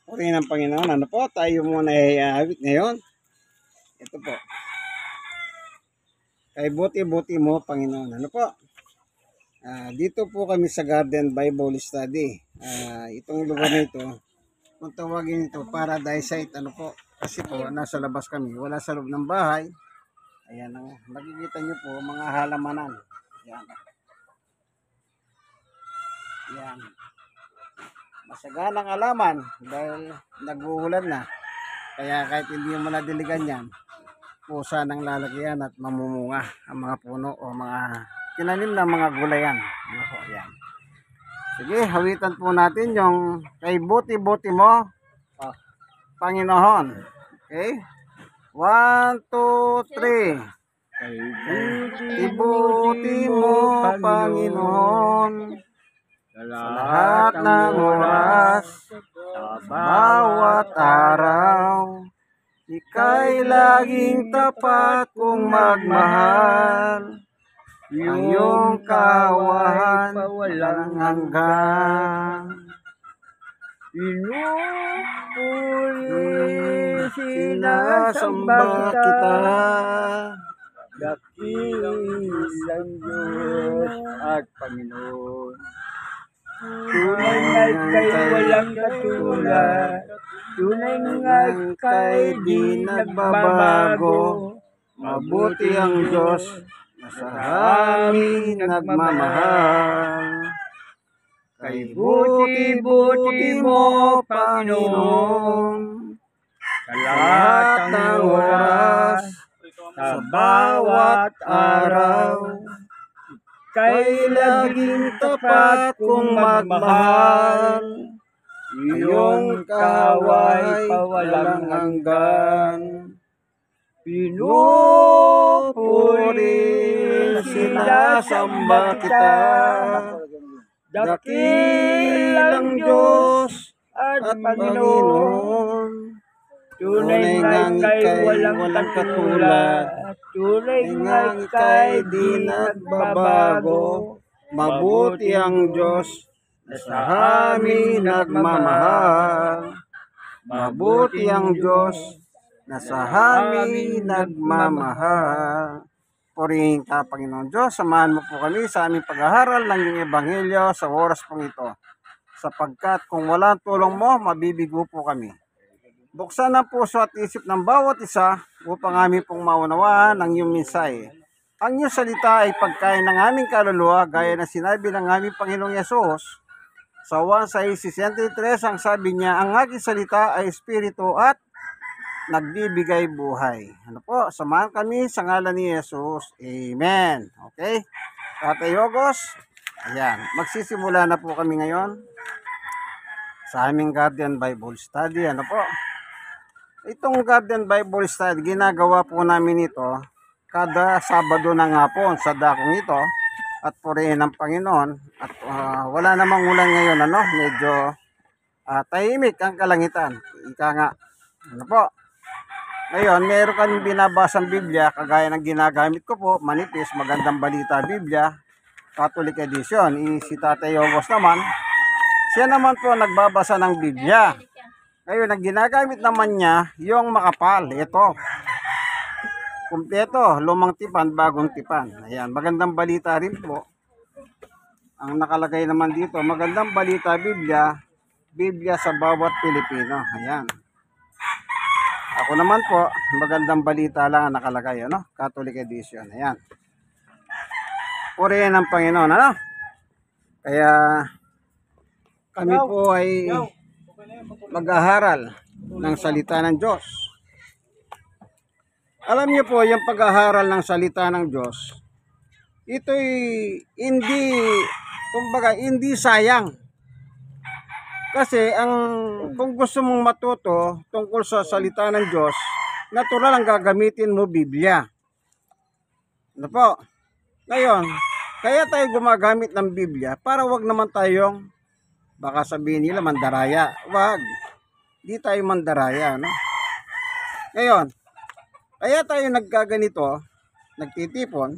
Purihin ng Panginoon. Ano po? Tayo muna ihahawit ngayon. Ito po. Kay buti-buti mo, Panginoon. Ano po? Dito po kami sa Garden Bible Study. Itong lugar nito, kung tawagin ito, Paradise Site. Ano po? Kasi po, nasa labas kami. Wala sa loob ng bahay. Ayan ang makikita nyo po, mga halamanan. Ayan. Ayan. Masaganang alaman dahil nag-uulan na. Kaya kahit hindi mo nadiligan yan, pusa ng lalagyan at mamumunga ang mga puno o mga tinanim na mga gulayan. Ano po, yan. Sige, hawitan po natin yung kay buti-buti mo, Panginoon. Okay? 1, 2, 3. Kay buti mo, Panginoon, sa lahat ng oras, sa bawat araw, ika'y laging tapat kong magmahal. Ang iyong kawan walang hanggan. Pinupuri, sinasamba kita, dakilang Diyos at Panginoon. Tunay nga'y kay walang katulad, tunay nga'y kay di nagbabago. Mabuti ang Diyos na sa amin nagmamahal. Kay buti-buti mo, Panginoon, Sa lahat ng oras, sa bawat araw, kay laging tapat kong magmahal. iyong kaway pawalang hanggan. Pinupuri, Sinasamba kita, dakilang Diyos at at Panginoon. Panginoon. Tunay nga'y kay walang katulad, tunay nga'y kay di nagbabago. Mabuti ang Diyos na sa amin nagmamahal. Mabuti ang Diyos na sa amin nagmamahal. Purihin ka, Panginoon Diyos. Samahan mo po kami sa aming pag-aaral ng iyong ebanghelyo sa oras pong ito. Sapagkat kung walang tulong mo, mabibigo po kami. Buksan ang puso at isip ng bawat isa upang aming pong maunawaan ang iyong mensahe. Ang iyong salita ay pagkain ng aming kaluluwa gaya na sinabi ng aming Panginoong Yesus. Sa 1:63 ang sabi niya, ang aking salita ay espiritu at nagbibigay buhay. Ano po? Samahan kami sa ngalan ni Yesus. Amen. Okay? Tatay Yogos, ayan. Magsisimula na po kami ngayon sa aming Garden Bible Study. Ano po? Itong Garden Bible Study, ginagawa po namin ito kada Sabado ng hapon sa dakong ito at purihin ng Panginoon. At wala namang ulan ngayon, ano? Medyo tahimik ang kalangitan. Ika nga. Ano po? Ngayon, meron kaming binabasang Biblia, kagaya ng ginagamit ko po, manipis, magandang balita Biblia, Catholic Edition. Si Tatay Yogos naman, siya naman po nagbabasa ng Biblia. Ngayon, ang ginagamit naman niya, yung makapal. Ito. Kumpleto, lumang tipan, bagong tipan. Ayan, magandang balita rin po. Ang nakalagay naman dito, magandang balita Biblia, Biblia sa bawat Pilipino. Ayan. Ako naman po, magandang balita lang ang nakalagay, ano? Catholic Edition. Ayan. Purihin ng Panginoon, ano? Kaya kami po ay mag-aaral ng salita ng Diyos. Alam niyo po, yung pag-aaral ng salita ng Diyos, ito'y hindi, kumbaga, hindi sayang. Kasi kung gusto mong matuto tungkol sa salita ng Diyos, natural ang gagamitin mo Biblia. Ano po? Ngayon, kaya tayo gumagamit ng Biblia para wag naman tayong, baka sabihin nila mandaraya. Wag. Di tayo mandaraya, no? Ngayon, kaya tayo nagkaganito, nagtitipon,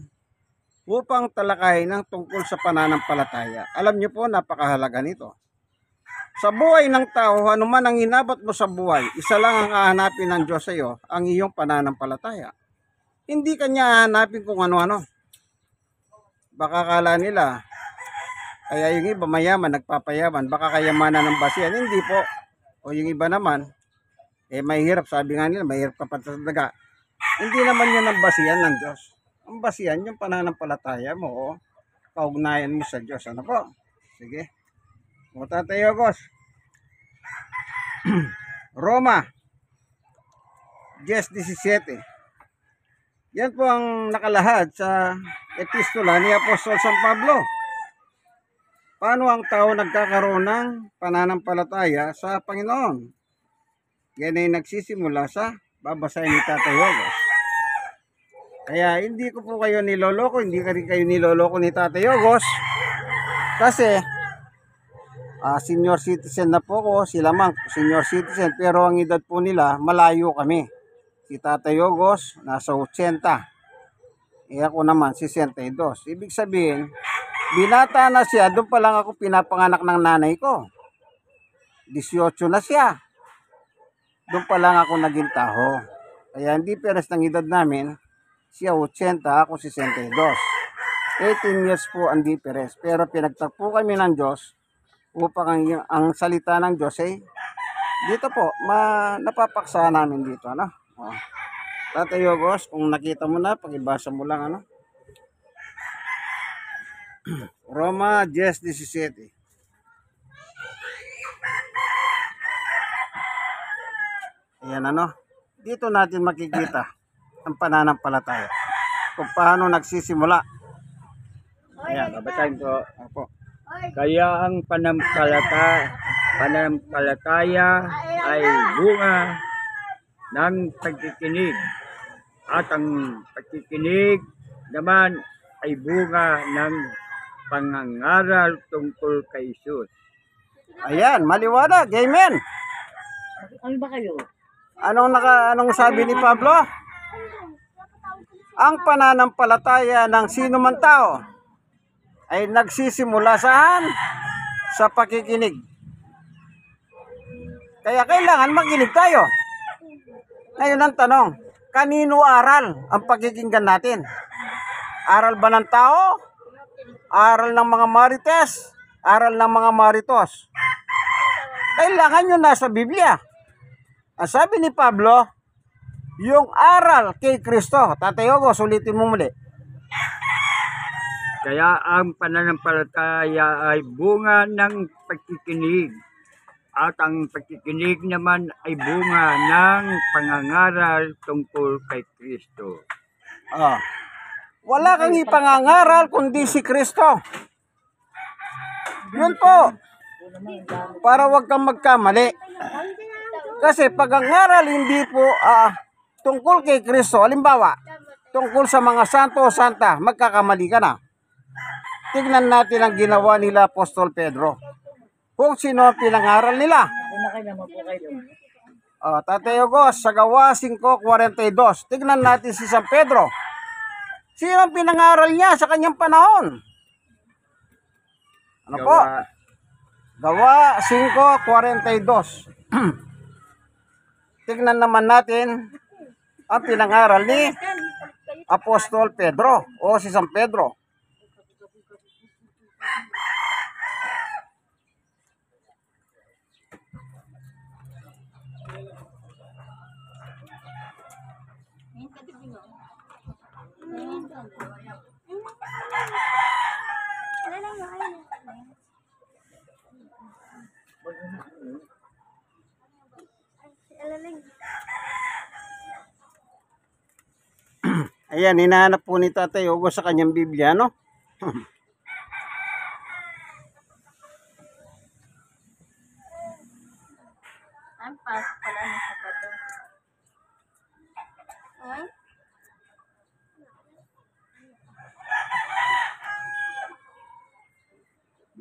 upang talakayin ng tungkol sa pananampalataya. Alam niyo po, napakahalaga nito. Sa buhay ng tao, anuman ang inabot mo sa buhay, isa lang ang hahanapin ng Diyos sa iyo, ang iyong pananampalataya. Hindi kanya hahanapin kung ano-ano. Baka kala nila, kaya yung iba mayaman, nagpapayaman, baka kayamanan ng basihan. Hindi po. O yung iba naman, mahirap, sabi nga nila, mahirap ka pa sa daga. Hindi naman yun ang basihan ng Diyos. Ang basihan, yung pananampalataya mo, o kaugnayan mo sa Diyos. Ano po? Sige. Punta tayo, Gos. Roma 10:17. Yan po ang nakalahad sa epistola ni Apostol San Pablo. Paano ang tao nagkakaroon ng pananampalataya sa Panginoon? Yan ay nagsisimula sa babasahin ni Tatay Ogos. Kaya hindi ko po kayo niloloko, hindi ka rin kayo niloloko ni Tatay Ogos. Kasi senior citizen na po ko, sila man senior citizen, pero ang edad po nila malayo kami. Si Tatay Ogos nasa 80. Ako naman 62. Ibig sabihin, binata na siya, doon pa lang ako pinapanganak ng nanay ko. 18 na siya. Doon pa lang ako naging taho. Kaya hindi peres ng edad namin, siya 80, ako 62. 18 years po ang difference. Pero pinagtagpo kami ng Diyos upang ang salita ng Diyos ay dito po, napapaksa namin dito. Ano? Tatay Ogos, kung nakita mo na, pakibasa mo lang. Ano? Roma 10:17. Ayan ano. Dito natin makikita ang pananampalataya. Kung paano nagsisimula. Ayan, babasahin ko. Opo. Kaya ang pananampalataya ay bunga ng pagkikinig. At ang pagkikinig naman ay bunga ng pangangaral tungkol kay Jesus. Ayan, maliwanag. Amen. Ano ba kayo? Anong sabi ni Pablo? Ang pananampalataya ng sino man tao ay nagsisimula saan? Sa pakikinig. Kaya kailangan makinig tayo. Ngayon ang tanong, kanino aral ang pakikinggan natin? Aral ba ng tao? Aral ng mga marites? Aral ng mga maritos? Kailangan yun nasa Biblia. Ang sabi ni Pablo, yung aral kay Kristo. Tatay Ogos, ulitin mo muli. Kaya ang pananampalataya ay bunga ng pagkikinig. At ang pagkikinig naman ay bunga ng pangangaral tungkol kay Kristo. Wala kang ipangangaral kundi si Kristo. Yun po. Para wag kang magkamali. Kasi pag ang aral hindi po tungkol kay Kristo, halimbawa, tungkol sa mga santo o santa, magkakamali ka na. Tignan natin ang ginawa nila Apostol Pedro. Kung sino ang pinangaral nila. Tatay Ogos, sa Gawa 5:42. Tignan natin si San Pedro. Sino ang pinangaral niya sa kanyang panahon? Ano po? Gawa 5:42. Tignan naman natin ang pinangaral ni Apostol Pedro o si San Pedro. Ayan, hinahanap po ni Tatay Ogos sa kanyang Biblia, no? Ang pasok pala ng sapato. Ay?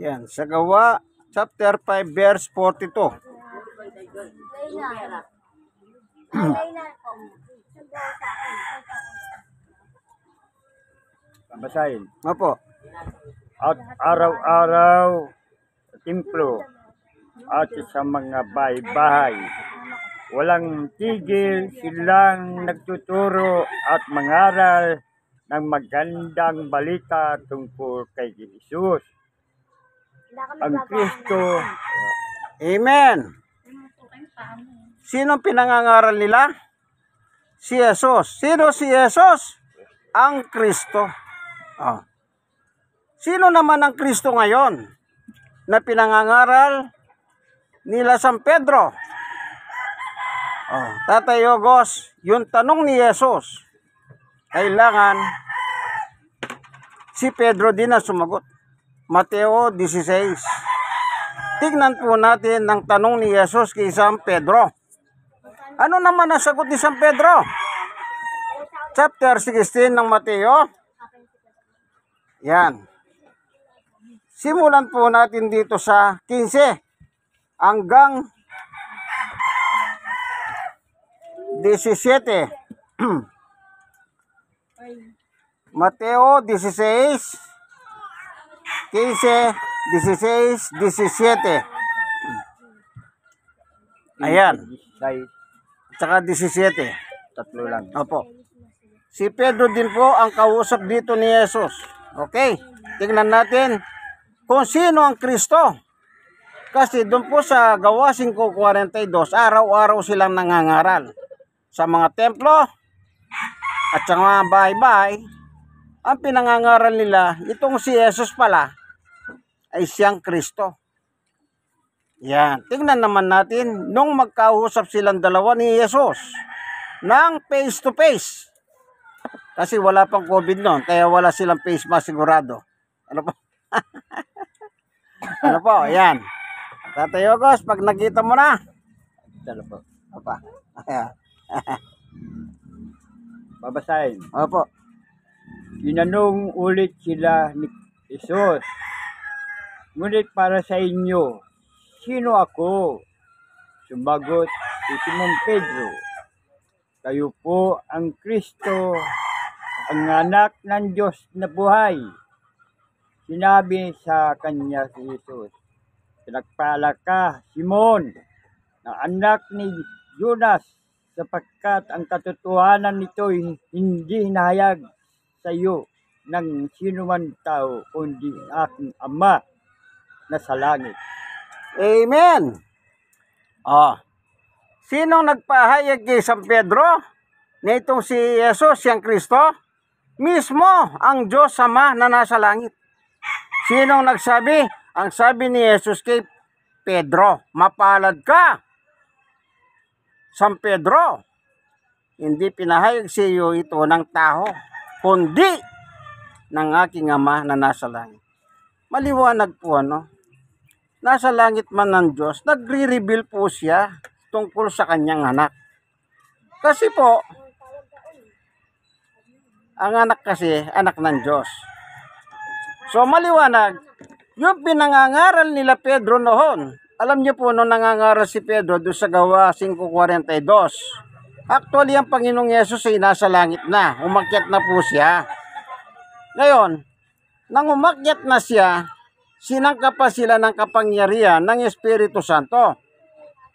Yan, sa Gawa chapter 5 verse 42. Babasahin. Opo. At araw-araw sa templo at sa mga bahay-bahay. Walang tigil silang nagtuturo at mangaral ng magandang balita tungkol kay Jesus. Ang Kristo, Amen. Sino pinangangaral nila? Si Jesus. Sino si Jesus? Ang Kristo. Oh. Sino naman ang Kristo ngayon na pinangangaral nila San Pedro? Oh, Tatay Ogos, yung tanong ni Jesus, kailangan si Pedro din ang sumagot. Mateo 16. Tignan po natin ang tanong ni Jesus kay San Pedro. Ano naman ang sagot ni San Pedro? Chapter 16 ng Mateo. Yan. Simulan po natin dito sa 15 hanggang 17. Mateo 16, 15, 16, 17. Ayan. Tsaka 17. tatlo lang. Opo. Si Pedro din po ang kausap dito ni Jesus. Okay. Tingnan natin kung sino ang Kristo. Kasi doon po sa Gawa 5:42, araw-araw silang nangangaral sa mga templo at sa mga bahay-bahay. Ang pinangangaral nila, itong si Jesus pala ay siyang Kristo. Yan. Tingnan naman natin nung magkausap silang dalawa ni Jesus ng face to face. Kasi wala pang COVID noon, kaya wala silang face mask sigurado. Ano po? Ano po? Yan. Tatay Ogos, pag nakita mo na. Talo po. Opa. Ayan. Babasahin. Opo. Tinanong ulit sila ni Jesus, ngunit para sa inyo, sino ako? Sumagot si Simon Pedro, kayo po ang Kristo, ang anak ng Diyos na buhay. Sinabi sa kanya si Jesus, pinagpala ka, Simon, na anak ni Jonas, sapagkat ang katotohanan nito'y hindi hinahayag sa iyo ng sino man tao, kundi aking Ama na sa langit. Amen. Oh. Sinong nagpahayag kay San Pedro na itong si Jesus, siyang Kristo? Mismo ang Diyos Ama na nasa langit. Sinong nagsabi? Ang sabi ni Jesus kay Pedro, mapalad ka, San Pedro. Hindi pinahayag sa iyo ito ng tao, kundi ng aking Ama na nasa langit. Maliwanag po, ano? Nasa langit man ng Diyos, nagre-reveal po siya tungkol sa kanyang anak. Kasi po, ang anak kasi, anak ng Diyos. So maliwanag, yung pinangangaral nila Pedro noon, alam niyo po nung nangangaral si Pedro doon sa Gawa 5:42, actually ang Panginoong Yesus ay nasa langit na, umakyat na po siya. Ngayon, nang umakyat na siya, sinangka pa sila ng kapangyarihan ng Espiritu Santo.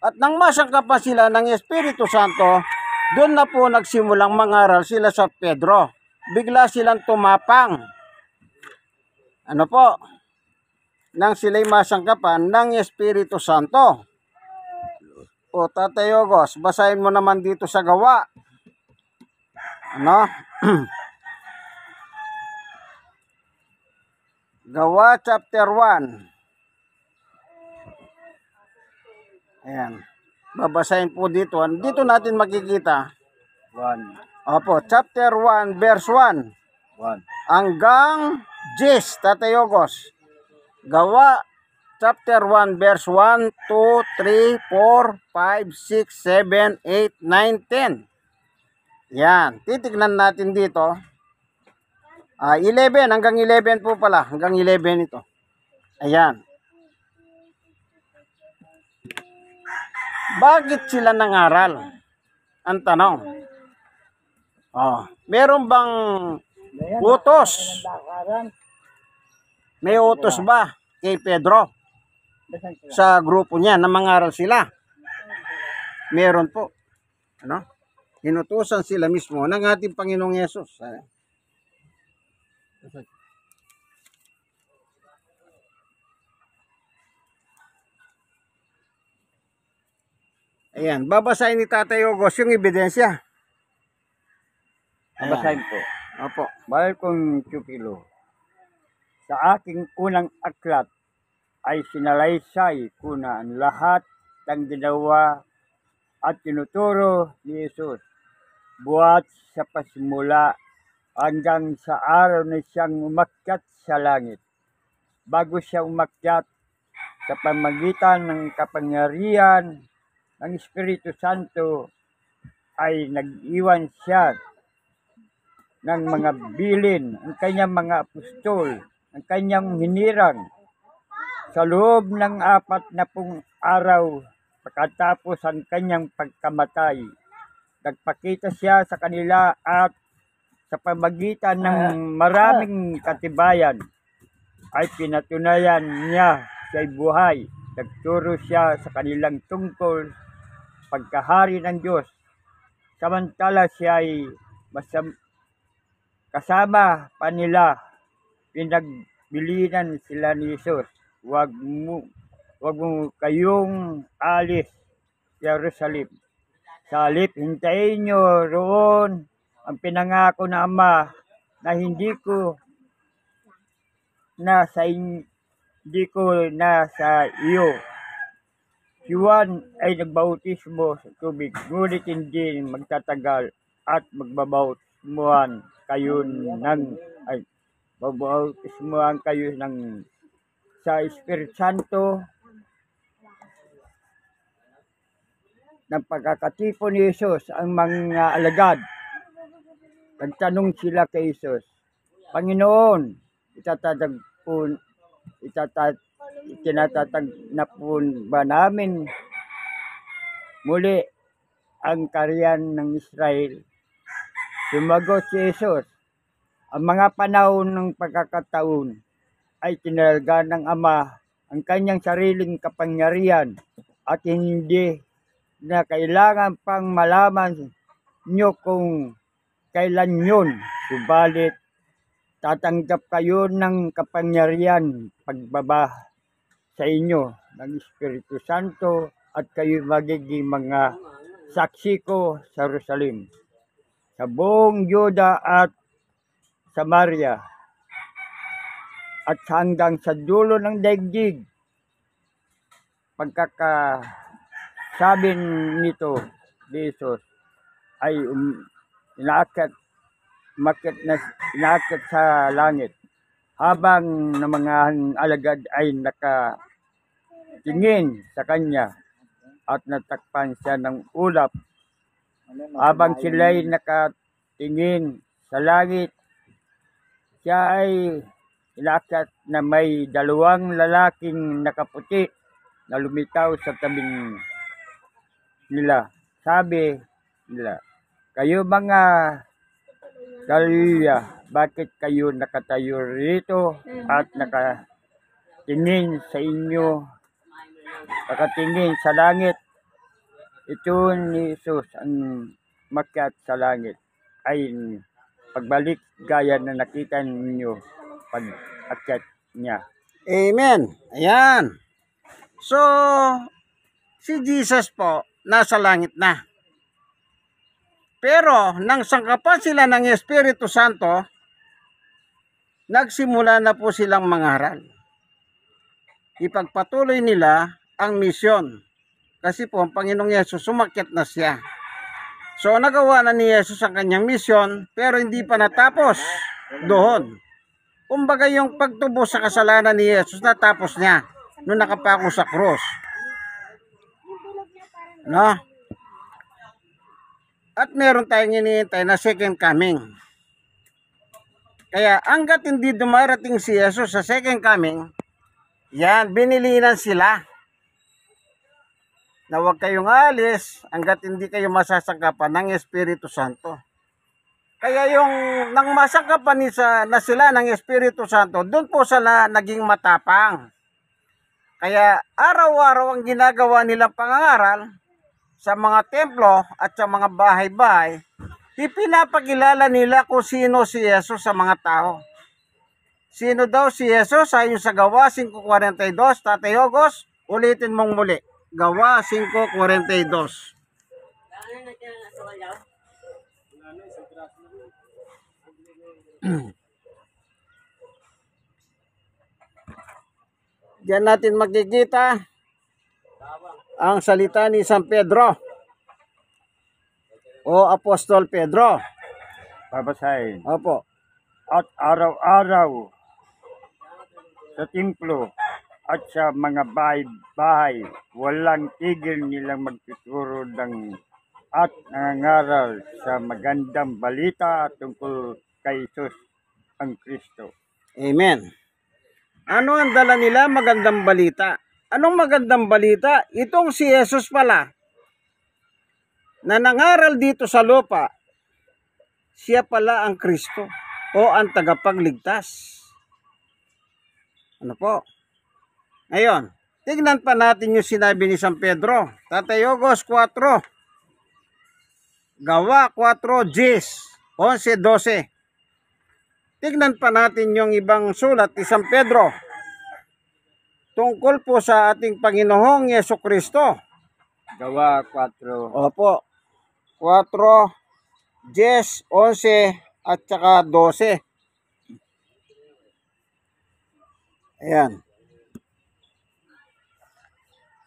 At nang masangka pa sila ng Espiritu Santo, doon na po nagsimulang mangaral sila sa Pedro. Bigla silang tumapang. Ano po? Nang sila'y masangkapan ng Espiritu Santo. O Tatay Ogos, basahin mo naman dito sa Gawa. Ano? Gawa chapter 1. Ayan. Babasahin po dito. Dito natin makikita. 1. Opo, chapter 1, verse 1. 1. Hanggang 10, Tatay Ogos. Gawa chapter 1, verse 1, 2, 3, 4, 5, 6, 7, 8, 9, 10. Yan. Titignan natin dito. 11, hanggang 11 po pala. Hanggang 11 ito. Ayan. Bakit sila nangaral? Ang tanong. Meron bang utos? May utos ba kay Pedro? sa grupo niya na mangaral sila. Meron po. Ano? Inutusan sila mismo ng ating Panginoong Yesus. Ayan, babasahin ni Tatay Ogos yung ebidensya. Ayan. Basahin po. Opo. Mahal kong Chupilo, sa aking unang aklat ay sinalaysay ko na ang lahat ng ginawa at tinuturo ni Jesus buhat sa pasimula hanggang sa araw na siyang umakyat sa langit. Bago siya umakyat, sa pamagitan ng kapangyarihan ng Espiritu Santo ay nag-iwan siya ng mga bilin, ang kanyang mga apostol, ang kanyang hinirang. Sa loob ng 40 araw, pagkatapos ang kanyang pagkamatay, nagpakita siya sa kanila at sa pamagitan ng maraming katibayan ay pinatunayan niya siya'y buhay. Nagturo siya sa kanilang tungkol pagkahari ng Diyos. Samantala siya ay kasama pa nila, pinagbilinan sila ni Jesus. Huwag mo kayong alis sa Jerusalem. Sa halip, hintayin nyo roon ang pinangako na Ama na hindi ko na sa iyo. Si Juan ay nagbautismo sa tubig, ngunit hindi magtatagal at magbabautismuhan kayo sa Espiritu Santo ng pagkakatipon ni Jesus. Ang mga alagad, nagtanong sila kay Jesus, Panginoon, itinatatag na po ba namin muli ang karyan ng Israel? Sumagot si Jesus, ang mga panahon ng pagkakataon ay tinalaga ng Ama ang kanyang sariling kapangyarihan at hindi na kailangan pang malaman nyo kung kailan yun. Subalit, tatanggap kayo ng kapangyarihan pagbaba sa inyo ng Espiritu Santo at kayo magiging mga saksi ko sa Jerusalem, sa buong Juda at Samaria, at hanggang sa dulo ng daigdig. Pagkakasabi nito, Jesus ay inaakyat sa langit, habang ng mga alagad ay nakatingin sa kanya at natakpan siya ng ulap. Habang sila'y nakatingin sa langit, siya ay inaakyat na may 2 lalaking nakaputi na lumitaw sa tabing nila. Sabi nila, kayo mga Galilea, bakit kayo nakatayo rito at nakatingin sa langit? Ito ni Jesus ang makyat sa langit ay pagbalik gaya na nakita ninyo pag-akyat niya. Amen. Ayan. So, si Jesus po, nasa langit na. Pero, nang sangkapan sila ng Espiritu Santo, nagsimula na po silang mangaral. Ipagpatuloy nila ang misyon. Kasi po, ang Panginoong Yesus, sumakyat na siya. So, nagawa na ni Jesus ang kanyang misyon, pero hindi pa natapos doon. Kumbaga yung pagtubos sa kasalanan ni Jesus, natapos niya nung nakapako sa krus. No? At meron tayong hinihintay na second coming. Kaya hanggat hindi dumarating si Jesus sa second coming, yan, binilinan sila na huwag kayong alis hanggat hindi kayo masasangkapan ng Espiritu Santo. Kaya yung nang masangkapan na sila ng Espiritu Santo, doon po sila naging matapang. Kaya araw-araw ang ginagawa nilang pangangaral sa mga templo at sa mga bahay-bahay, ipinapakilala nila kung sino si Jesus sa mga tao. Sino daw si Jesus ayon sa Gawa 5:42, Tatay Ogos, ulitin mong muli. Gawa 5:42. Diyan natin makikita ang salita ni San Pedro o Apostol Pedro. Babasahin. Opo. At araw-araw sa templo at sa mga bahay-bahay, walang tigil nilang magtuturo at nangangaral sa magandang balita tungkol kay Jesus ang Kristo. Amen. Ano ang dala nila? Magandang balita. Anong magandang balita? Itong si Jesus pala na nangaral dito sa lupa, siya pala ang Kristo o ang tagapagligtas. Ano po? Ngayon, tignan pa natin yung sinabi ni San Pedro. Tatay Ogos 4. Gawa 4, 10, 11, 12. Tignan pa natin yung ibang sulat ni San Pedro tungkol po sa ating Panginoong Yesukristo. Gawa 4. Opo. 4, 10, 11, at saka 12. Ayan.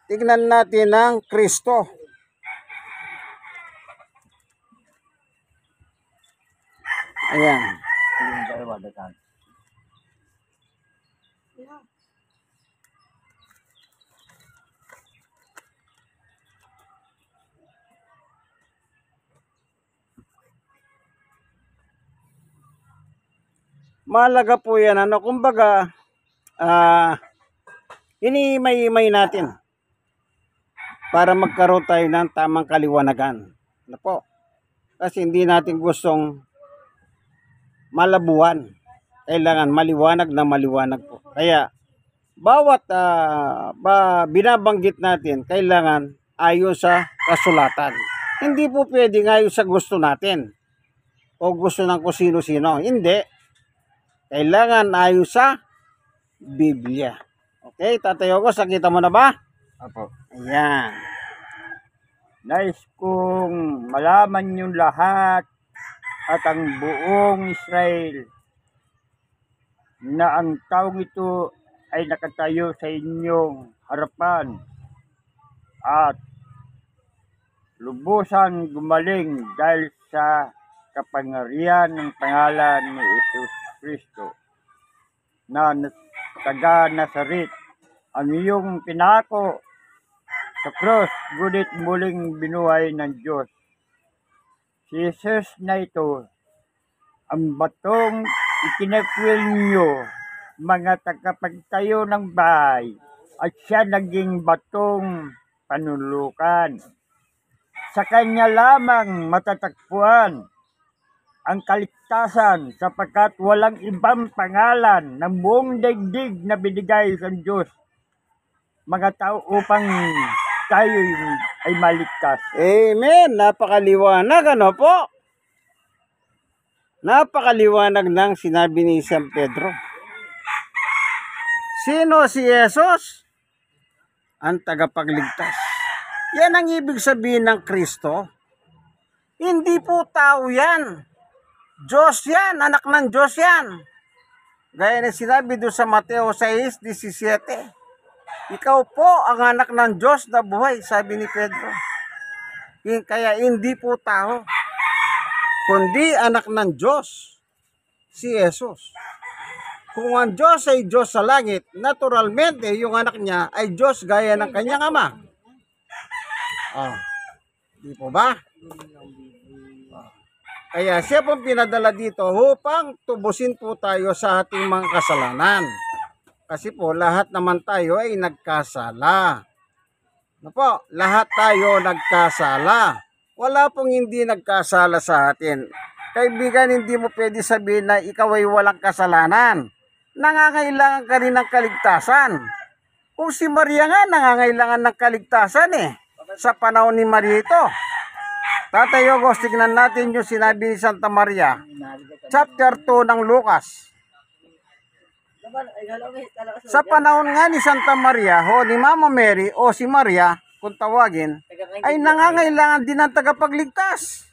Tignan natin ang Kristo. Ayan. Mahalaga po yan. Ano, kumbaga, inimay-imay natin para magkaroon tayo ng tamang kaliwanagan. Ano po? Kasi hindi natin gustong malabuan. Kailangan maliwanag na maliwanag po. Kaya, bawat binabanggit natin, kailangan ayon sa kasulatan. Hindi po pwedeng ayon sa gusto natin o gusto ng kung sino-sino. Hindi. Kailangan ayon sa Biblia. Okay, Tatay Ogos, nakita mo na ba? Apo. Ayan. Nais kong malaman yung lahat at ang buong Israel na ang taong ito ay nakatayo sa inyong harapan at lubusan gumaling dahil sa kapangyarihan ng pangalan ni Jesus Kristo na taga Nazaret. Ang iyong pinako sa cross, ngunit muling binuhay ng Diyos. Si Jesus na ito, ang batong itinakwil niyo, mga tagapagtayo ng bahay, at siya naging batong panulukan. Sa kanya lamang matatagpuan ang kaligtasan sapagkat walang ibang pangalan ng buong daigdig na binigay sa Diyos mga tao upang tayo ay maligtas. Amen. Napakaliwanag, ano po? Napakaliwanag ng sinabi ni San Pedro. Sino si Jesus? Ang tagapagligtas. Yan ang ibig sabihin ng Kristo. Hindi po tao yan. Diyos yan, anak ng Diyos yan. Gaya na sinabi doon sa Mateo 6:17. Ikaw po ang anak ng Diyos na buhay, sabi ni Pedro. Kaya hindi po tao, kundi anak ng Diyos, si Jesus. Kung ang Diyos ay Diyos sa langit, naturalmente yung anak niya ay Diyos gaya ng kanyang ama. Di po ba? Kaya siya pong pinadala dito upang tubusin po tayo sa ating mga kasalanan. Kasi po lahat naman tayo ay nagkasala. Ano po? Lahat tayo nagkasala. Wala pong hindi nagkasala sa atin. Kaibigan, hindi mo pwede sabihin na ikaw ay walang kasalanan. Nangangailangan ka rin ng kaligtasan. Kung si Maria nga nangangailangan ng kaligtasan sa panahon ni Maria ito. Tatay Yogos, tignan natin yung sinabi ni Santa Maria. Chapter 2 ng Lucas. Sa panahon nga ni Santa Maria, ni Mama Mary o si Maria, kung tawagin, ay nangangailangan din ng tagapagligtas.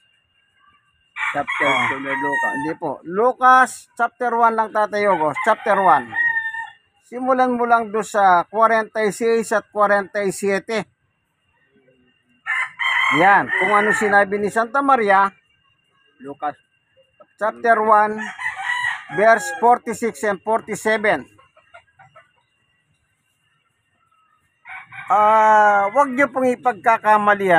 Chapter 2 na Lucas. Hindi po. Lucas, chapter 1 lang Tatay Yogos. Chapter 1. Simulan mo lang doon sa 46 at 47. Yan. Kung ano sinabi ni Santa Maria, Lucas. chapter 1, verse 46 and 47. Wag niyo pong ipagkakamali,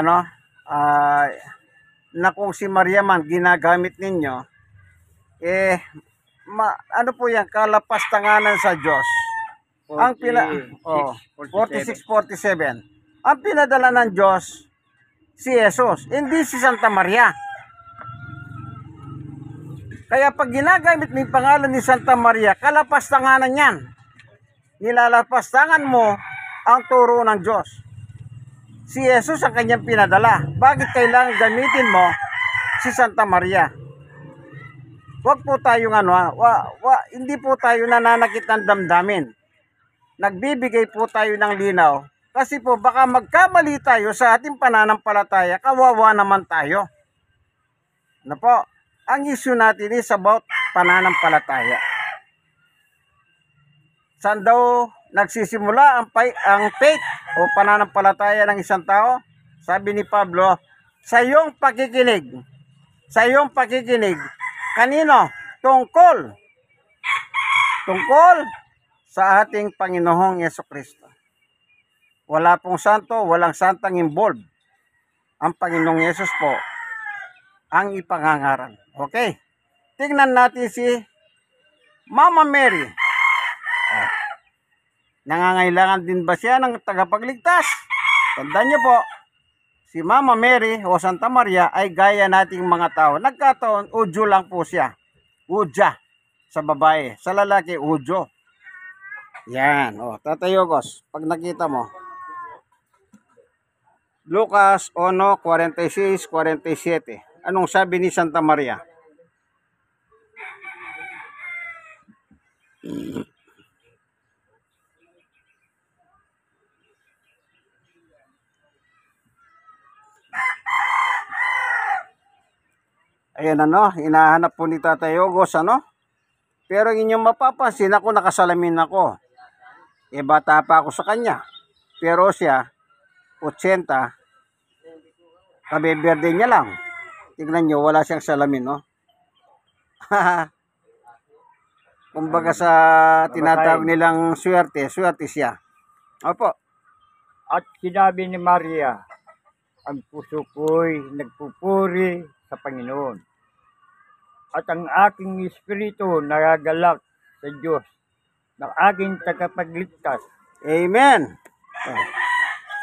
na kung si Maria man ginagamit ninyo, ano po yan, kalapastanganan sa Diyos. Ang 46-47. Ang pinadala ng Diyos, si Jesus, hindi si Santa Maria. Kaya pag ginagamit mo yung pangalan ni Santa Maria, kalapastanganan yan. Nilalapastangan mo ang turo ng Diyos. Si Jesus ang kanyang pinadala. Bakit kailangan gamitin mo si Santa Maria? Huwag po tayong hindi po tayo nananakit ng damdamin. Nagbibigay po tayo ng linaw. Kasi po baka magkamali tayo sa ating pananampalataya, kawawa naman tayo. Ano po? Ang issue natin is about pananampalataya. Saan daw nagsisimula ang faith o pananampalataya ng isang tao? Sabi ni Pablo, sa iyong pakikinig. Sa iyong pakikinig. Kanino? Tungkol sa ating Panginoong Yesukristo. Wala pong santo, walang santang involved. Ang Panginoong Yesus po ang ipangangaral. Okay? Tingnan natin si Mama Mary. Nangangailangan din ba siya ng tagapagligtas? Tandaan niyo po, si Mama Mary o Santa Maria ay gaya nating mga tao. Nagkataon, udyo lang po siya. Udya sa babae. Sa lalaki, udyo. Yan. Tatay Yogos, pag nakita mo, Lucas 1:46-47. Anong sabi ni Santa Maria? Ayan hinahanap po ni Tatay Yogos, Pero inyong mapapansin, ako nakasalamin ako. Bata pa ako sa kanya. Pero siya, 80, kabeberde niya lang. Tignan nyo, wala siyang salamin, Kumbaga sa tinatawag nilang swerte siya. Opo. At sinabi ni Maria, ang puso ko'y nagpupuri sa Panginoon. At ang aking espiritu nagagalak sa Diyos, ng aking tagapagligtas. Amen.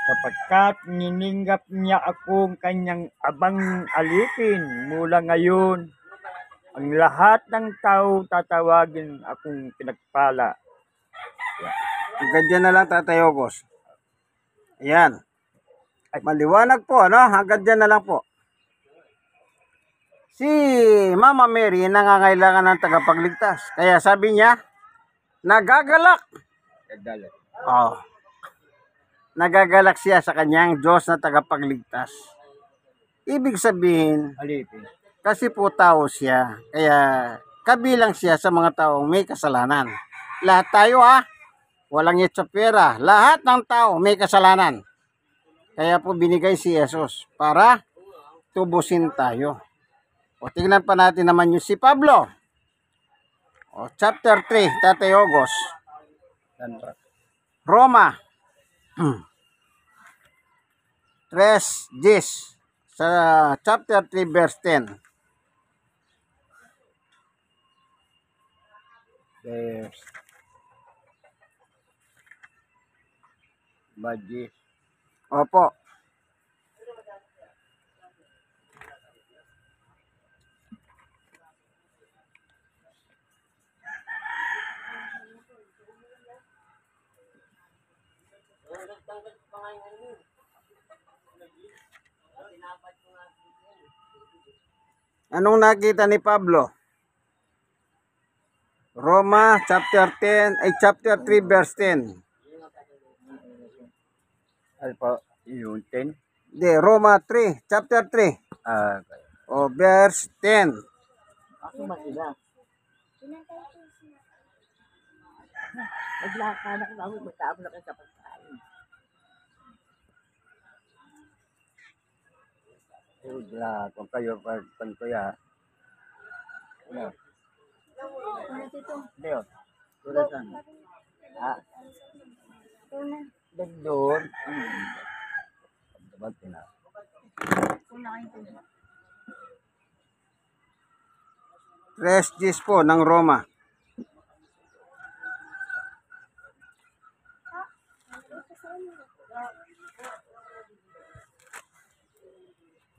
Sapagkat nininggap niya akong kanyang abang alipin. Mula ngayon, ang lahat ng tao tatawagin akong pinagpala. Hanggang dyan na lang, Tatay Yogos. Ayan. Maliwanag po, Hanggang dyan na lang po. Si Mama Mary nangangailangan ng tagapagligtas. Kaya sabi niya, nagagalak. Nagagalak siya sa kanyang Diyos na tagapagligtas. Ibig sabihin, Alipin. kasi po tao siya. Kaya kabilang siya sa mga taong may kasalanan. Lahat tayo walang itsapera. Lahat ng tao may kasalanan. Kaya po binigay si Jesus para tubusin tayo. Tingnan pa natin naman yung si Pablo. Chapter 3, Tatay Yogos. Roma 3:10 sa chapter 3 verse 10. Opo. Anong nakita ni Pablo? Roma chapter 10 ay chapter 3 verse 10. Ano po? Yung 10? Hindi, Roma 3, chapter 3. Ah, O verse 10. Ako ba sila? Maglakad ako bago magkaabot na kayo sa pagkain. wala. Kung kayo, pag kuya. Ano? Ano dito? Hindi yun. Tulad saan? Ah, doon. Dapat na. Una kayo ito. 3:10 po ng Roma.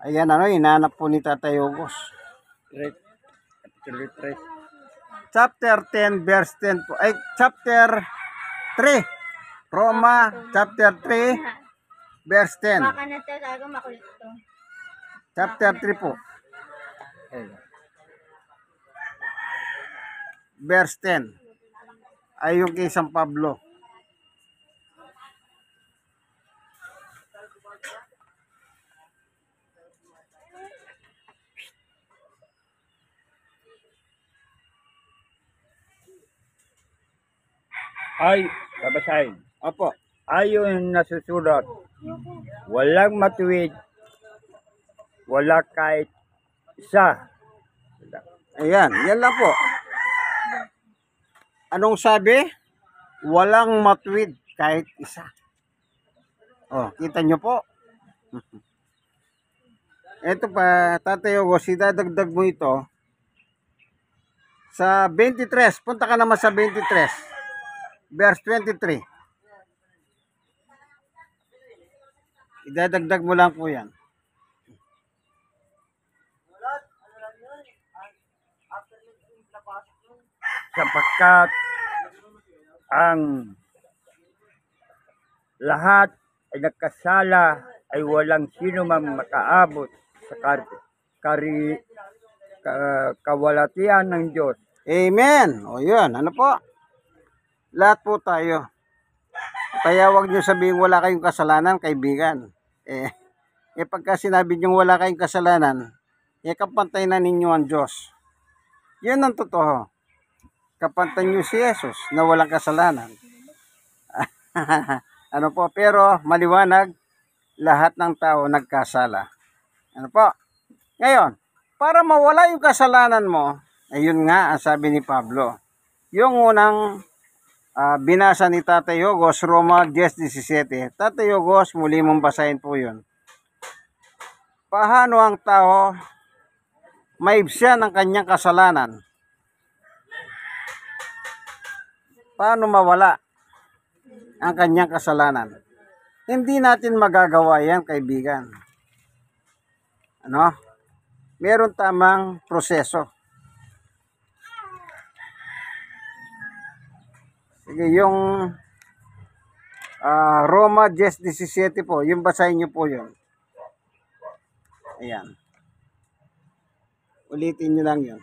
Ayan ano, hinanap po ni Tatay Ogos. Kapitulo 3. Chapter 10 verse 10 po. Ay, chapter 3. Roma chapter 3 verse 10. Baka na tayo talaga makulit ito. Chapter 3 po. Verse 10. Ay yung kay San Pablo. Ay, babasahin. Opo. Ayon nasusulat, walang matuwid, wala kahit isa. Ayan, yan lang po. Anong sabi? Walang matuwid kahit isa. Oh, kita nyo po. Ito pa, Tatay Ogos, idadagdag mo ito sa 23. Punta ka naman sa 23. Verse 23. Idadagdag mo lang po yan. Sapagkat ang lahat ay nagkasala ay walang sino mang makaabot sa kawalatian ng Diyos. Amen. O yun, ano po? Lahat po tayo. Kaya wag nyo sabihin wala kayong kasalanan, kaibigan. Pagka sinabi nyo wala kayong kasalanan, kapantay na ninyo ang Diyos. Yan ang totoo. Kapantay nyo si Jesus na walang kasalanan. Ano po? Pero maliwanag, lahat ng tao nagkasala. Ano po? Ngayon, para mawala yung kasalanan mo, ayun nga ang sabi ni Pablo. Yung unang binasa ni Tatay Ogos, Roma 10:17. Tatay Ogos, muli mong basahin po yun. Paano ang tao maibsan ang kanyang kasalanan? Paano mawala ang kanyang kasalanan? Hindi natin magagawa yan, kaibigan. Ano? Meron tamang proseso. Sige, yung Roma 10:17 po, yung basahin nyo po yun. Ayan. Ulitin nyo lang yun.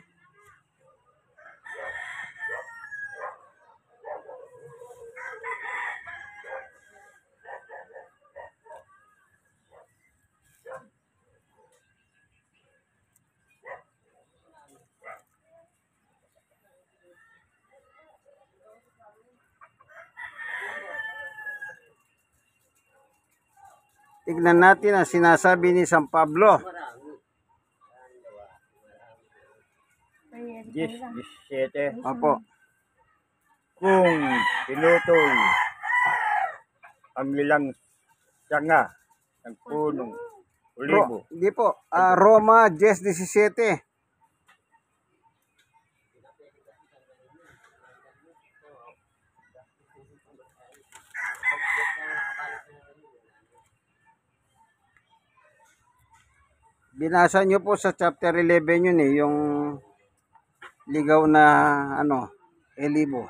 Tignan natin ang sinasabi ni San Pablo. 10:17. Opo. Kung pinutol ang ilang sanga ng punong olibo. Hindi po. Roma 10:17. Binasa nyo po sa chapter 11 yun yung ligaw na elibo.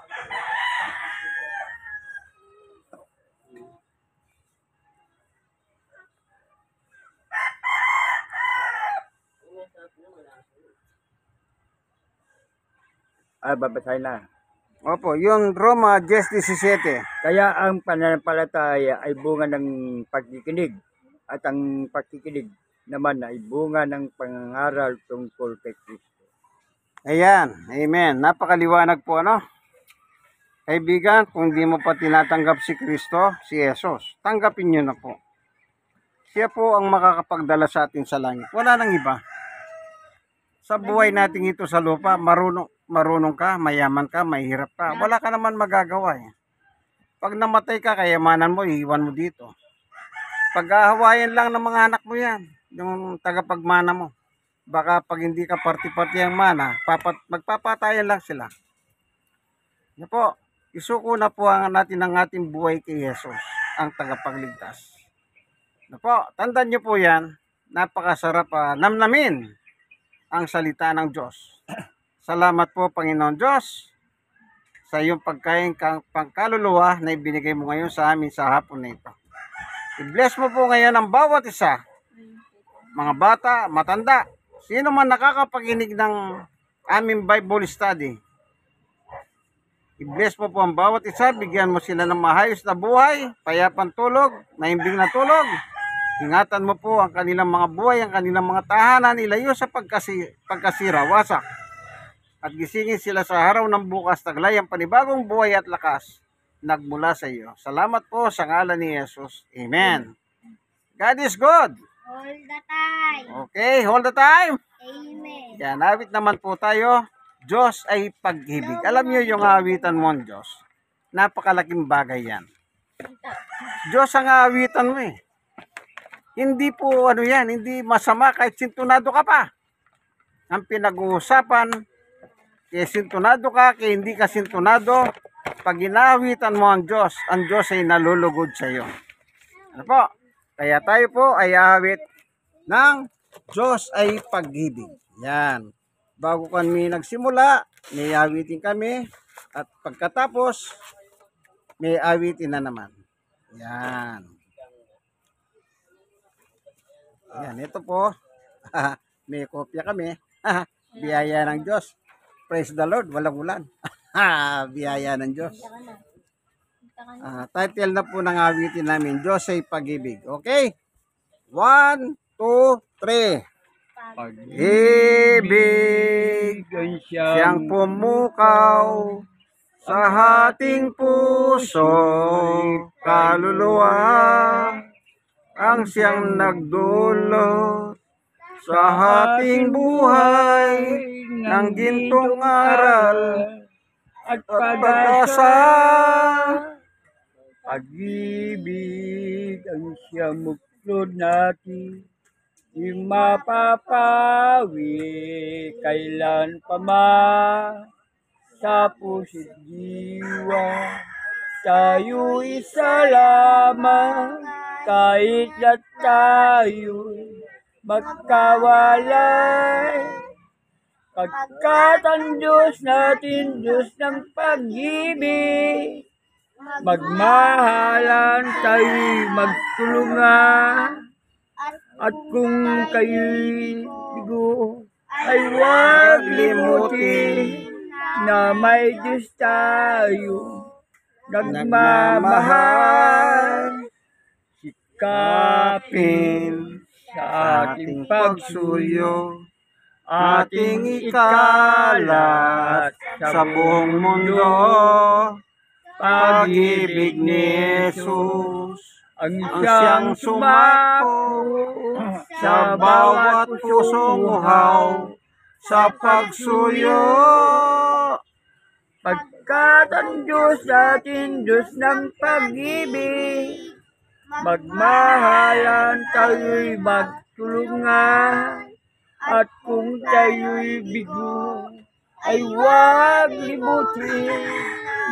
babasahin na. Opo, yung Roma 10:17. Kaya ang pananampalataya ay bunga ng pagkikinig at ang pagkikinig naman ay bunga ng pangangaral tungkol kay Kristo. Ayan, amen. Napakaliwanag po, ano? Kaibigan, kung di mo pa tinatanggap si Kristo, si Jesus, tanggapin nyo na po. Siya po ang makakapagdala sa atin sa langit. Wala nang iba. Sa buhay natin ito sa lupa, marunong ka, mayaman ka, mahirap ka. Wala ka naman magagawa eh. Pag namatay ka, kayamanan mo, iiwan mo dito. Pag-aahawayan lang ng mga anak mo yan, yung tagapagmana mo. Baka pag hindi ka party-party ang mana, magpapatayan lang sila. Yan po, isuko na po natin ang ating buhay kay Jesus, ang tagapagligtas. Yan po, tandaan nyo po yan, napakasarap namnamin ang salita ng Diyos. Salamat po, Panginoon Diyos, sa iyong pagkain pangkaluluwa na ibinigay mo ngayon sa amin sa hapon na ito. I-bless mo po ngayon ang bawat isa, mga bata, matanda, sino man nakakapakinig ng aming Bible study. I-bless mo po ang bawat isa, bigyan mo sila ng maayos na buhay, payapang tulog, naimbing na tulog. Ingatan mo po ang kanilang mga buhay, ang kanilang mga tahanan, ilayo sa pagkasira, wasak. At gisingin sila sa araw ng bukas, taglay ang panibagong buhay at lakas, nagmula sa iyo. Salamat po sa ngalan ni Jesus. Amen. God is good. All the time. Okay, all the time. Amen. Yan, awit naman po tayo. Diyos ay pag-ibig. Alam niyo yung awitan mo ng Diyos. Napakalaking bagay yan. Diyos ang awitan mo eh. Hindi po yan, hindi masama kahit sintunado ka pa. Ang pinag-uusapan, kaya sintunado ka, kaya hindi ka sintunado, pag inawitan mo ang Diyos ay nalulugod sa iyo. Ano po? Kaya tayo po ay awit ng Diyos ay pag-ibig. Yan. Bago kami nagsimula, may awitin kami at pagkatapos, may awitin na naman. Yan. Yan, ito po. May kopya kami. Biyaya ng Diyos. Praise the Lord, walang ulan. Biyaya ng Diyos. Title na po ng awitin namin, Diyos ay pag-ibig. Okay? 1, 2, 3. Pag-ibig siyang pumukaw sa ating puso, kaluluwa, ang siyang nagdulot sa ating buhay ng gintong aral at pag-asa. Pag-ibig ang siyang muklod natin, di mapapawi kailan pa man sa puso't diwa. Tayo isa lamang kahit na tayo magkawalay. Pagkat ang Diyos natin, Diyos ng pag-ibig, magmahalan tayo'y magtulungan. At kung kayo'y bigo, ay huwag limutin na may Diyos tayo nagmamahal. Sikapin sa ating pagsuyo, ating ikalat sa buong mundo, pag-ibig ni Jesus, ang siyang sumako sa bawat pusong uhaw sa pagsuyo. Pagkat ang Diyos natin, Diyos ng pag-ibig, magmahalan tayo'y magtulungan. At kung tayo'y bigo, ay huwag limutin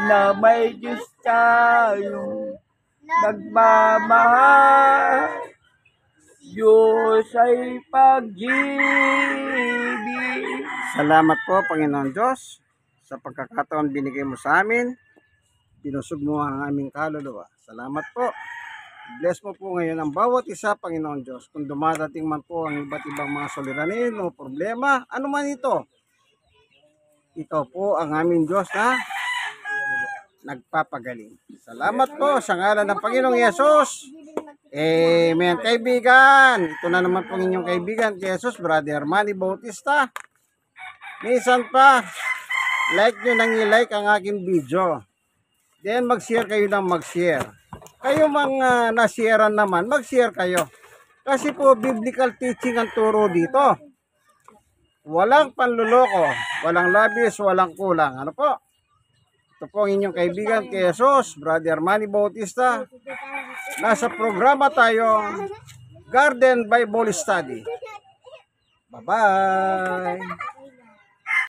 na may Diyos tayo nagmamahal. Diyos ay pag-ibig. Salamat po, Panginoon Diyos, sa pagkakataon binigay mo sa amin. Pinusog mo ang aming kaluluwa. Salamat po. Bless mo po ngayon ang bawat isa, Panginoon Diyos. Kung dumadating man po ang iba't ibang mga suliranin o problema, ano man ito, Ito po ang aming Diyos na nagpapagaling. Salamat po sa ngalan ng Panginoong Yesus. Amen. Kaibigan, ito na naman po inyong kaibigan, Jesus, Brother Manny Bautista. Minsan pa, like nyo nang i-like ang aking video. Then mag-share kayo ng mag-share. Kayo mga na-sharean naman, mag-share kayo. Kasi po biblical teaching ang turo dito. Walang panluloko, walang labis, walang kulang. Ano po? Ito po ang inyong kaibigan kay Jesus, Brother Manny Bautista. Nasa programa tayo, Garden Bible Study. Bye-bye!